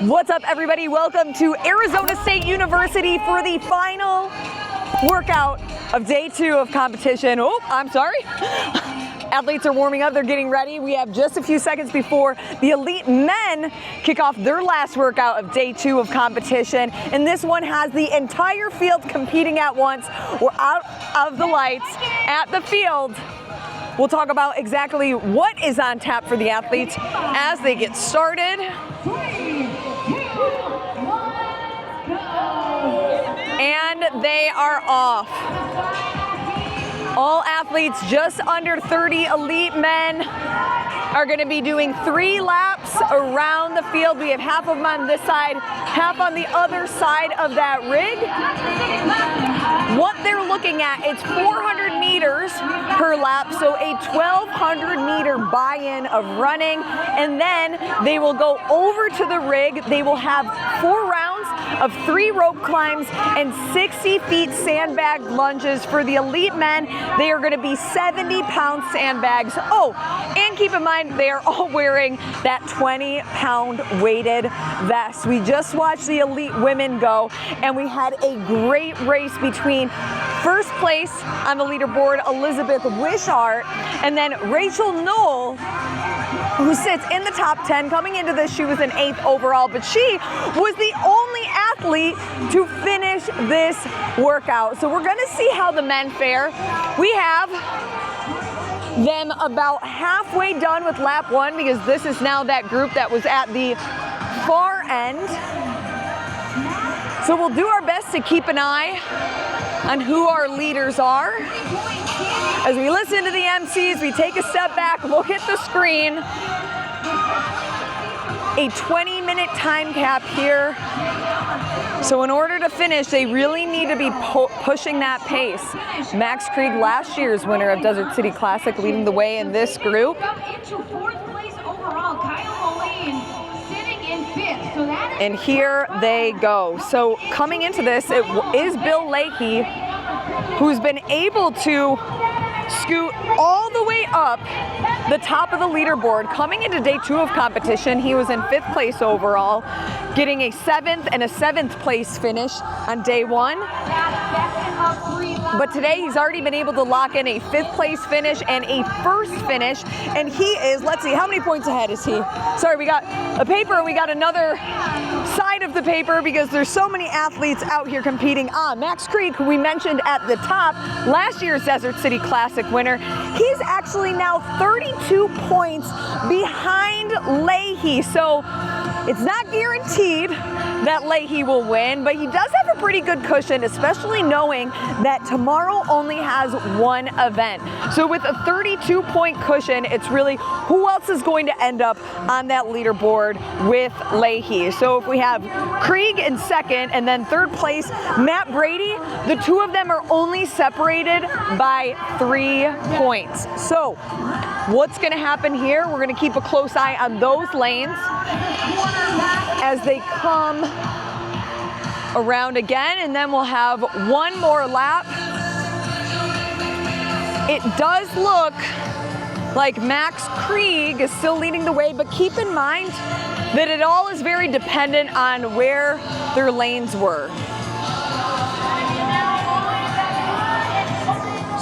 What's up, everybody? Welcome to Arizona State University for the final workout of day 2 of competition. Oh, I'm sorry. Athletes are warming up, they're getting ready. We have just a few seconds before the elite men kick off their last workout of day 2 of competition. And this one has the entire field competing at once. We're out of the lights at the field. We'll talk about exactly what is on tap for the athletes as they get started. And they are off. All athletes just under 30 elite men are going to be doing 3 laps around the field. We have half of them on this side, half on the other side of that rig. What they're looking at, it's 400 meters per lap, so a 1,200 meter buy-in of running, and then they will go over to the rig. They will have 4 rounds of 3 rope climbs and 60 feet sandbag lunges. For the elite men, they are going to be 70-pound sandbags. Oh, and keep in mind, they are all wearing that 20-pound weighted vest. We just watched the elite women go, and we had a great race between first place on the leaderboard, Elizabeth Wishart, and then Rachel Knoll, who sits in the top 10. Coming into this, she was an 8th overall, but she was the only athlete to finish this workout. So we're gonna see how the men fare. We have them about halfway done with lap 1, because this is now that group that was at the far end. So we'll do our best to keep an eye on who our leaders are. As we listen to the MCs, we take a step back, look at the screen. A 20-minute time cap here. So in order to finish, they really need to be pushing that pace. Max Krieg, last year's winner of Desert City Classic, leading the way in this group. Into 4th place overall, Kyle Moline sitting in 5th. So that and here they go. So coming into this, it is Bill Leahy, who's been able to scoot all the way up the top of the leaderboard. Coming into day 2 of competition, he was in 5th place overall, getting a 7th and a 7th place finish on day 1. But today he's already been able to lock in a 5th place finish and a 1st finish, and he is, let's see, how many points ahead is he? Sorry, we got a paper and we got another side of the paper because there's so many athletes out here competing. Max Krieg, who we mentioned at the top, last year's Desert City Classic winner, he's actually now 32 points behind Leahy. So it's not guaranteed that Leahy will win, but he does have a pretty good cushion, especially knowing that tomorrow only has 1 event. So with a 32-point cushion, it's really who else is going to end up on that leaderboard with Leahy. So if we have Krieg in 2nd and then 3rd place, Matt Brady, the 2 of them are only separated by 3 points. So what's going to happen here? We're going to keep a close eye on those lanes as they come around again, and then we'll have 1 more lap. It does look like Max Krieg is still leading the way, but keep in mind that it all is very dependent on where their lanes were.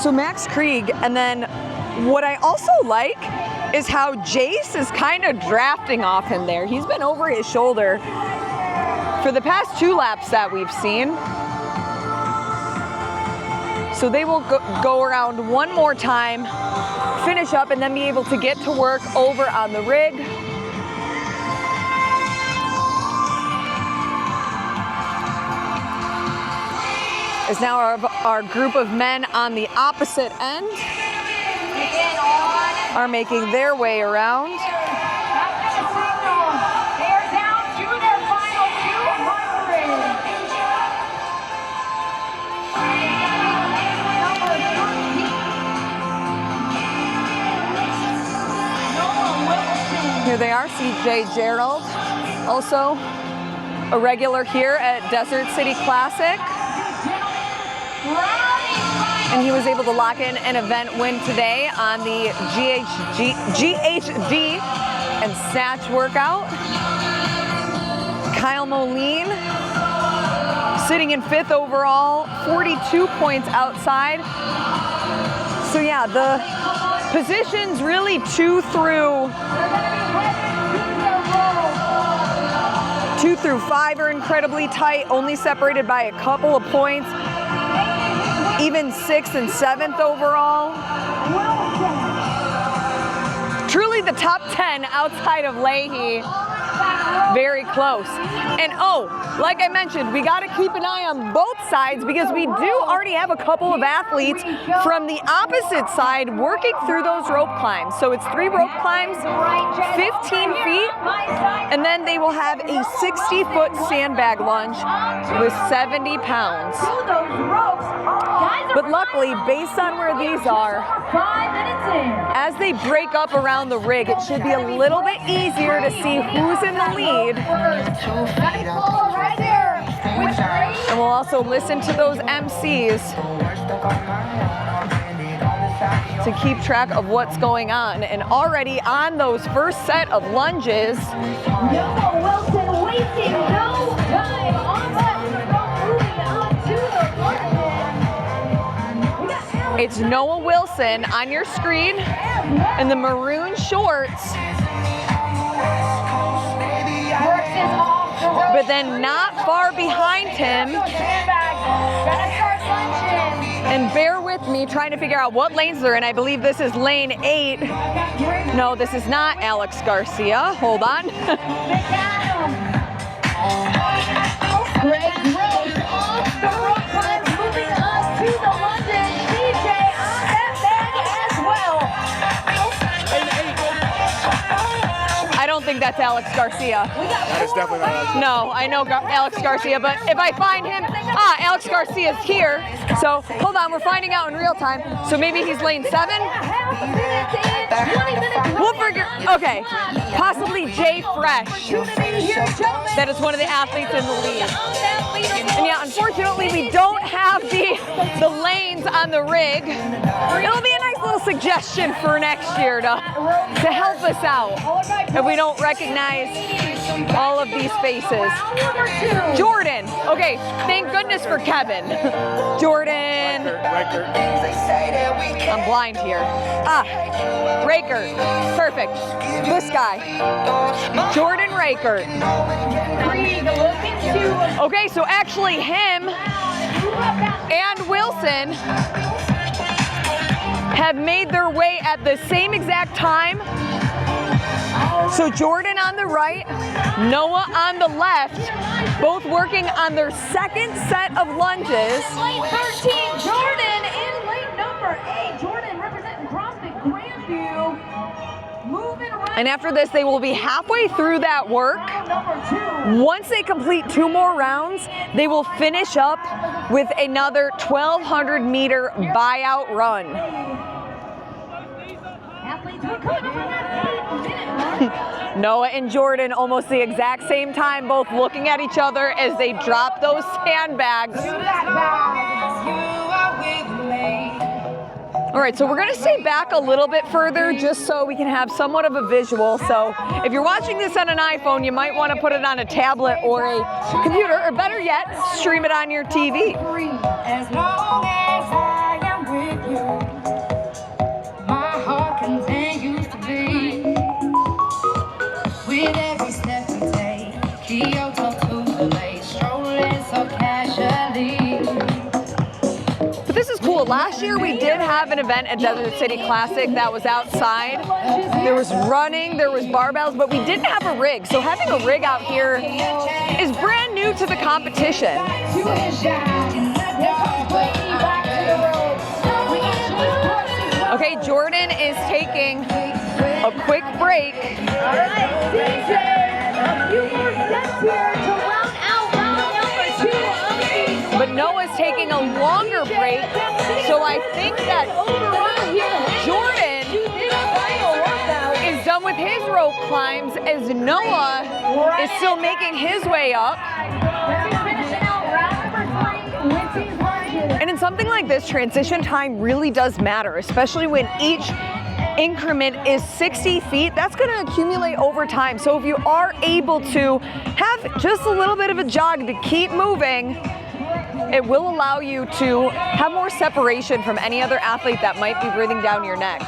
So Max Krieg, and then what I also like is how Jace is kind of drafting off him there. He's been over his shoulder for the past 2 laps that we've seen. So they will go around 1 more time, finish up, and then be able to get to work over on the rig. Is now our group of men on the opposite end are making their way around. Here they are, CJ Gerald, also a regular here at Desert City Classic. And he was able to lock in an event win today on the GHD and snatch workout. Kyle Moline sitting in 5th overall, 42 points outside. So yeah, the positions really 2 through 5 are incredibly tight, only separated by a couple of points. Even 6th and 7th overall. Truly the top 10 outside of Leahy. Very close. And oh, like I mentioned, we got to keep an eye on both sides because we do already have a couple of athletes from the opposite side working through those rope climbs. So it's 3 rope climbs, 15 feet, and then they will have a 60-foot sandbag lunge with 70 pounds. But luckily, based on where these are, as they break up around the rig, it should be a little bit easier to see who's in the lead. And we'll also listen to those MCs to keep track of what's going on. And already on those first set of lunges, Noah Wilson wasting no time on that, moving on to the market. it's Noah Wilson on your screen in the maroon shorts. But then not far behind him. And bear with me trying to figure out what lanes they're in. I believe this is lane 8. No, this is not Alex Garcia. Hold on. Greg Gross off the rope climb, moving us to the London. DJ on that bag as well. I don't think that's Alex Garcia. That is definitely not Alex. No, I know Alex Garcia, but if I find him, Alex Garcia's here. So hold on, we're finding out in real time. So maybe he's lane 7? We'll figure, okay, possibly Jay Fresh. That is one of the athletes in the lead. And yeah, unfortunately, we don't have the lanes on the rig. It'll be a nice little suggestion for next year to help us out if we don't recognize all of these faces. Jordan, okay, thank goodness for Kevin. Jordan. I'm blind here. Raker, perfect. This guy, Jordan Raker. Okay, so actually him and Wilson have made their way at the same exact time. So Jordan on the right, Noah on the left, both working on their second set of lunges. Lane 13, Jordan in lane number 8. Jordan representing CrossFit Grandview. Moving right. And after this, they will be halfway through that work. Number 2. Once they complete 2 more rounds, they will finish up with another 1,200 meter buyout run. Athletes, we're coming up on that 8-minute mark. Noah and Jordan almost the exact same time, both looking at each other as they drop those sandbags. All right, so we're gonna stay back a little bit further just so we can have somewhat of a visual. So if you're watching this on an iPhone, you might wanna put it on a tablet or a computer, or better yet, stream it on your TV. As long as I am with you, my heart continues to beat. With every step we take, Kyoto to the lake, strolling so casually. But this is cool. Last year we did have an event at Desert City Classic that was outside. There was running, there was barbells, but we didn't have a rig. So having a rig out here is brand new to the competition. Okay, Jordan is taking a quick break. All right, DJ, a few more steps here to round out round number 2 of the. But Noah's taking a longer break, so I think that Jordan is done with his rope climbs as Noah is still making his way up. And in something like this, transition time really does matter, especially when each increment is 60 feet. That's going to accumulate over time. So if you are able to have just a little bit of a jog to keep moving, it will allow you to have more separation from any other athlete that might be breathing down your neck.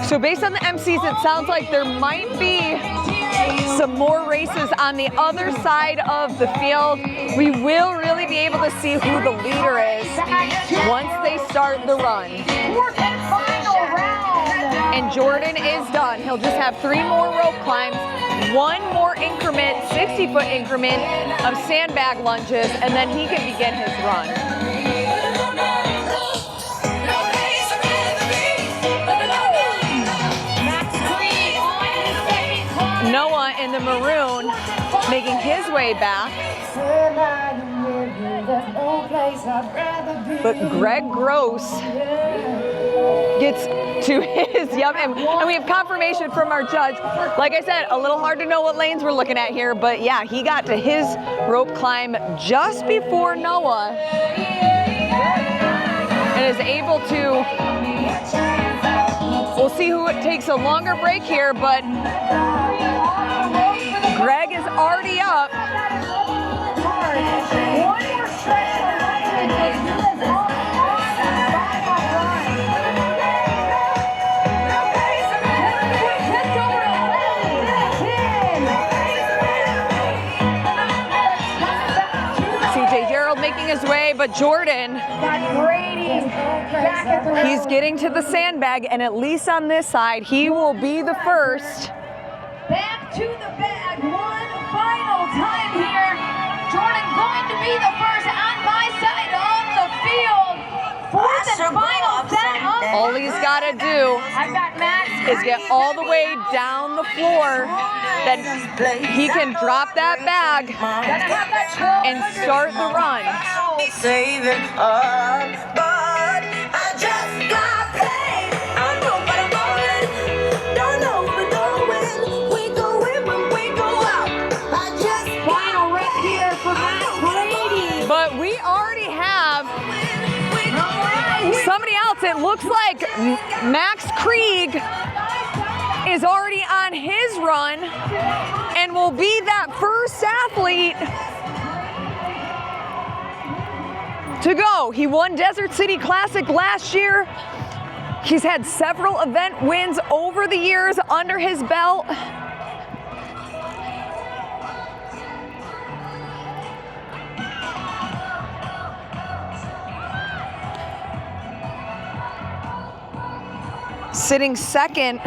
So based on the MCs, it sounds like there might be some more races on the other side of the field. We will really be able to see who the leader is once they start the run. And Jordan is done. He'll just have 3 more rope climbs, 1 more increment, 60-foot increment of sandbag lunges, and then he can begin his run. Noah in the maroon making his way back. But Greg Gross gets to his, and we have confirmation from our judge. Like I said, a little hard to know what lanes we're looking at here, but yeah, he got to his rope climb just before Noah and is able to, we'll see who it takes a longer break here, but Greg is already up. CJ Gerald making his way, but Jordan, he's getting to the sandbag, and at least on this side, he will be the first. Back to the bag, one final time here. Jordan going to be the first on my side of the field for the final set of all he's got to do is get all the way down the floor, then he can drop that bag and start the run. Saving up, but I just got paid. I know what I'm going, don't know where we're going. We go in when we go out. I just Final rep here for Matt Brady. But we already have somebody else. It looks like Max Krieg is already on his run and will be that first athlete to go. He won Desert City Classic last year. He's had several event wins over the years under his belt. Sitting second,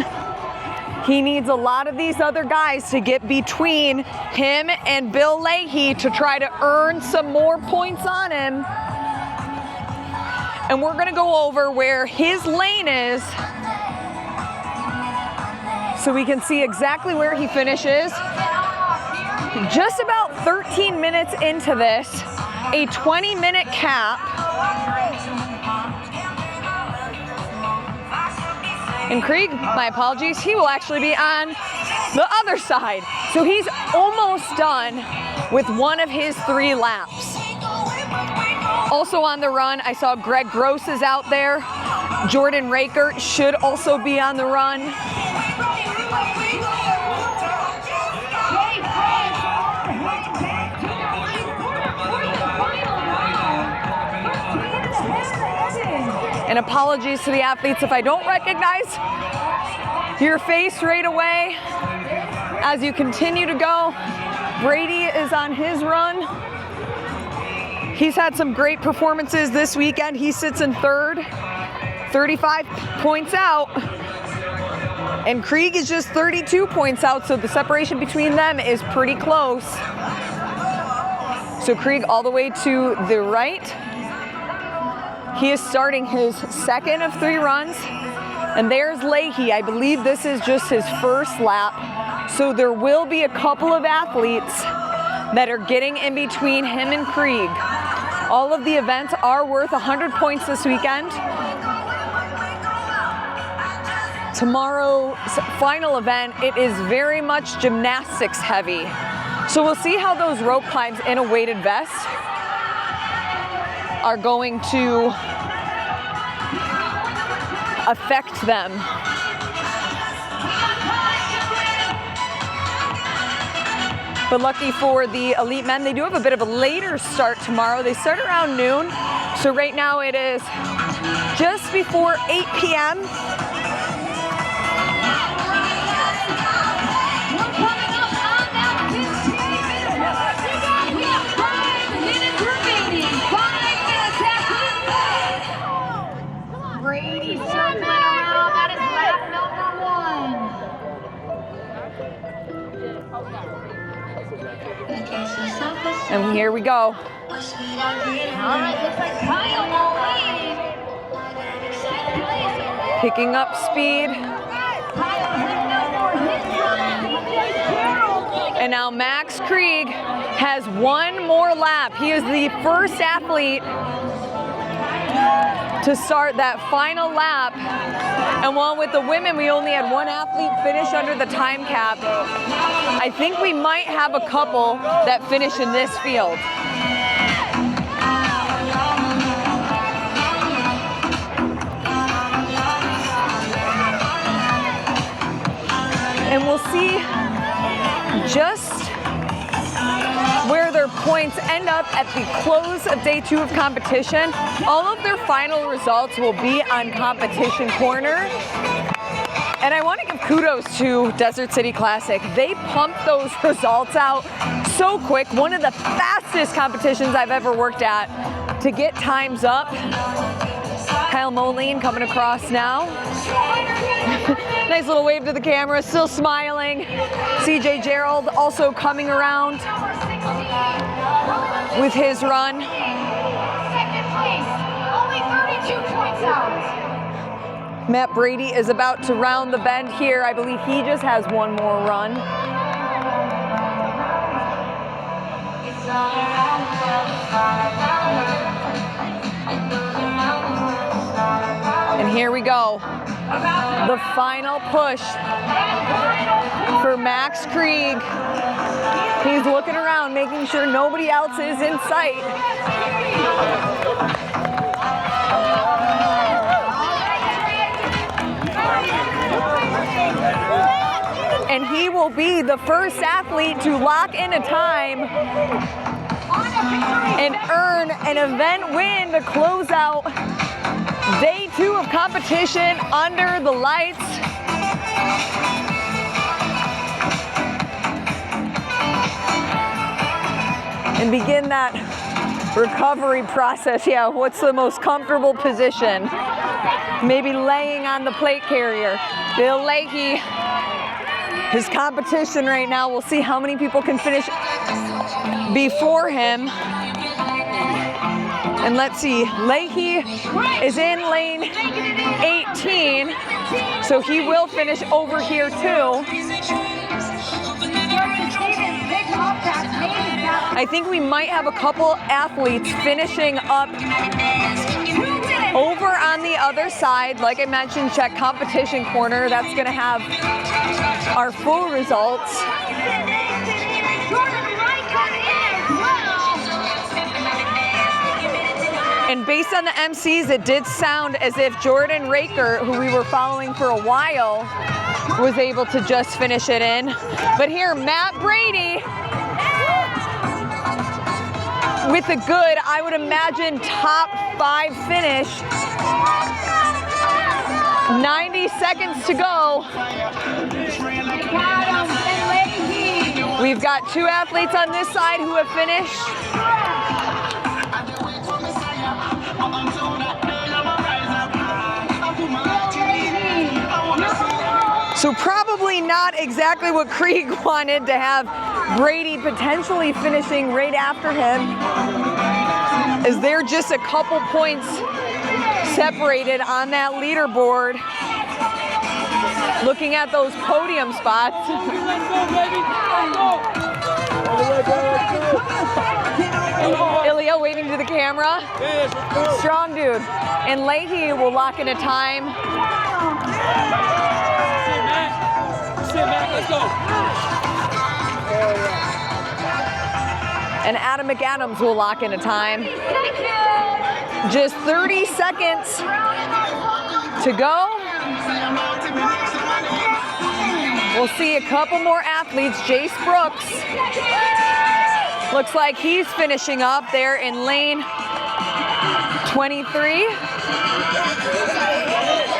he needs a lot of these other guys to get between him and Bill Leahy to try to earn some more points on him. And we're gonna go over where his lane is so we can see exactly where he finishes. Just about 13 minutes into this, a 20-minute cap. And Krieg, my apologies, he will actually be on the other side. So he's almost done with one of his 3 laps. Also on the run, I saw Greg Gross is out there. Jordan Rakert should also be on the run. And apologies to the athletes if I don't recognize your face right away. As you continue to go, Brady is on his run. He's had some great performances this weekend. He sits in third, 35 points out. And Krieg is just 32 points out, so the separation between them is pretty close. So Krieg all the way to the right. He is starting his second of 3 runs. And there's Leahy. I believe this is just his first lap. So there will be a couple of athletes that are getting in between him and Krieg. All of the events are worth 100 points this weekend. tomorrow's final event, it is very much gymnastics heavy. So we'll see how those rope climbs in a weighted vest are going to affect them. But lucky for the elite men, they do have a bit of a later start tomorrow. They start around noon. So right now it is just before 8 p.m. Brady circling around. That is lap number 1. And here we go. All right, looks like Kyle will lead. Picking up speed. And now Max Krieg has one more lap. He is the first athlete to start that final lap. And while with the women, we only had one athlete finish under the time cap, I think we might have a couple that finish in this field. And we'll see just where their points end up at the close of day 2 of competition. All of their final results will be on Competition Corner. And I want to give kudos to Desert City Classic. They pumped those results out so quick. One of the fastest competitions I've ever worked at to get times up. Kyle Moline coming across now. Nice little wave to the camera, still smiling. CJ Gerald also coming around with his run. Second place, only 32 points out. Matt Brady is about to round the bend here. I believe he just has one more run. And here we go. The final push for Max Krieg. He's looking around, making sure nobody else is in sight. And he will be the first athlete to lock in a time and earn an event win to close out day 2 of competition under the lights. And begin that recovery process. Yeah, what's the most comfortable position? Maybe laying on the plate carrier. Bill Leahy, his competition right now. We'll see how many people can finish before him. And let's see, Leahy is in lane 18, so he will finish over here too. I think we might have a couple athletes finishing up over on the other side. Like I mentioned, check Competition Corner. That's gonna have our full results. And based on the MCs, it did sound as if Jordan Raker, who we were following for a while, was able to just finish it in. But here, Matt Brady with a good, I would imagine, top 5 finish. 90 seconds to go. We've got 2 athletes on this side who have finished. So probably not exactly what Krieg wanted to have Brady potentially finishing right after him, as they're just a couple points separated on that leaderboard. Looking at those podium spots. Ilya waving to the camera. Strong dude. And Leahy will lock in a time it, Mac. Let's go. And Adam McAdams will lock in a time. Just 30 seconds to go. We'll see a couple more athletes. Jace Brooks looks like he's finishing up there in lane 23.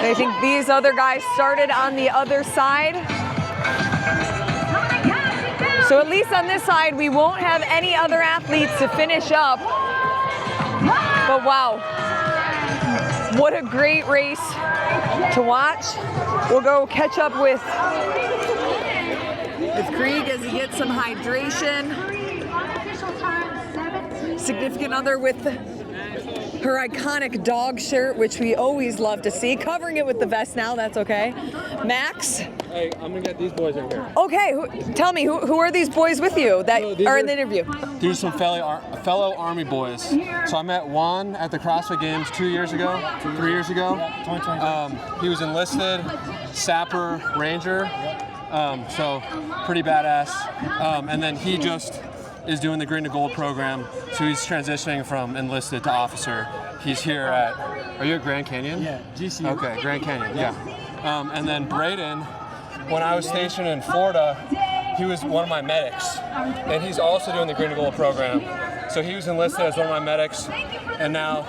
I think these other guys started on the other side. So at least on this side, we won't have any other athletes to finish up. But wow, what a great race to watch. We'll go catch up with Krieg as he gets some hydration. Significant other with her iconic dog shirt, which we always love to see. Covering it with the vest now, that's okay. Max? Hey, I'm gonna get these boys in here. Okay, tell me, who are these boys with you that are in the interview? These are some fellow Army boys. So I met Juan at the CrossFit Games 3 years ago. He was enlisted, sapper, ranger. So pretty badass. And then he just is doing the Green to Gold program. So he's transitioning from enlisted to officer. He's here at, are you at Grand Canyon? Yeah, GCU. Okay, Grand Canyon, yeah. And then Braden, when I was stationed in Florida, he was one of my medics. And he's also doing the Green to Gold program. So he was enlisted as one of my medics. And now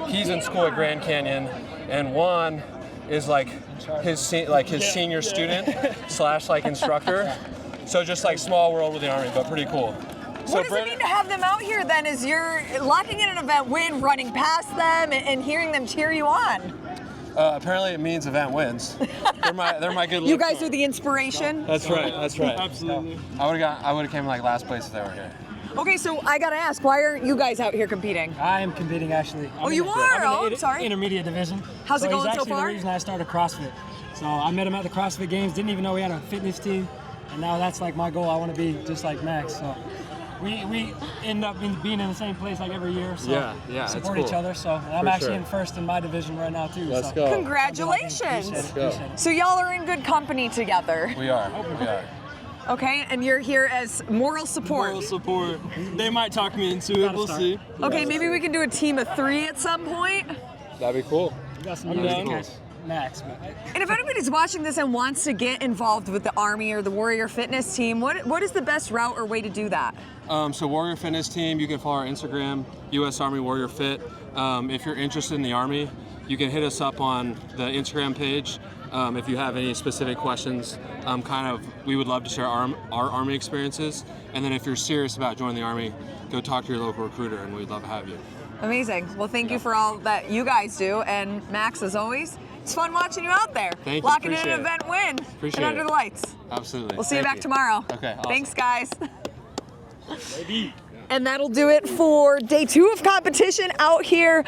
he's in school at Grand Canyon. And Juan is like his senior student / like instructor. So just like small world with the Army, but pretty cool. What does it mean to have them out here then, as you're locking in an event win, running past them and hearing them cheer you on? Apparently it means event wins. They're my good You guys are the inspiration? That's right. Absolutely. I would have came like last place if they were here. Okay, so I gotta ask, why aren't you guys out here competing? I am competing actually. You are? I'm sorry. Intermediate division. How's it going so He's actually far? the reason I started CrossFit. So I met him at the CrossFit Games. Didn't even know we had a fitness team, and now that's like my goal. I want to be just like Max. So we end up being in the same place like every year. So Yeah, support it's each cool. other. So and I'm For actually sure. in first in my division right now too. Let's so. go. Congratulations. Appreciate it. So y'all are in good company together. We are. Okay, and you're here as moral support. Moral support. They might talk me into it. We'll see. Okay, maybe we can do a team of 3 at some point. That'd be cool. We got some I'm good down. speakers. Max. And if anybody's watching this and wants to get involved with the Army or the Warrior Fitness team, what is the best route or way to do that? So Warrior Fitness Team, you can follow our Instagram, U.S. Army Warrior Fit. If you're interested in the Army, you can hit us up on the Instagram page. If you have any specific questions, we would love to share our Army experiences. And then if you're serious about joining the Army, go talk to your local recruiter, and we'd love to have you. Amazing. Well, thank you for all that you guys do. And Max, as always, it's fun watching you out there. Thank you. Locking in Appreciate an it. event win. Appreciate and under it. the lights. Absolutely. We'll see you Thank back tomorrow. Okay, awesome. Thanks, guys. And that'll do it for day 2 of competition out here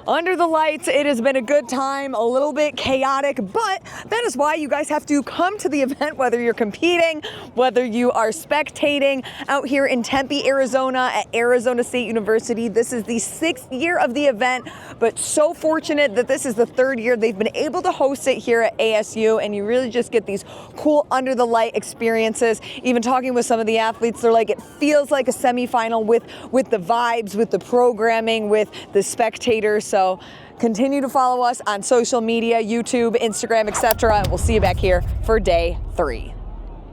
under the lights. It has been a good time, a little bit chaotic, but that is why you guys have to come to the event, whether you're competing, whether you are spectating out here in Tempe, Arizona at Arizona State University. This is the 6th year of the event, but so fortunate that this is the 3rd year they've been able to host it here at ASU, and you really just get these cool under the light experiences. Even talking with some of the athletes, they're like, it feels like a semifinal with the vibes, with the programming, with the spectators. So continue to follow us on social media, YouTube, Instagram, etc. And we'll see you back here for day 3.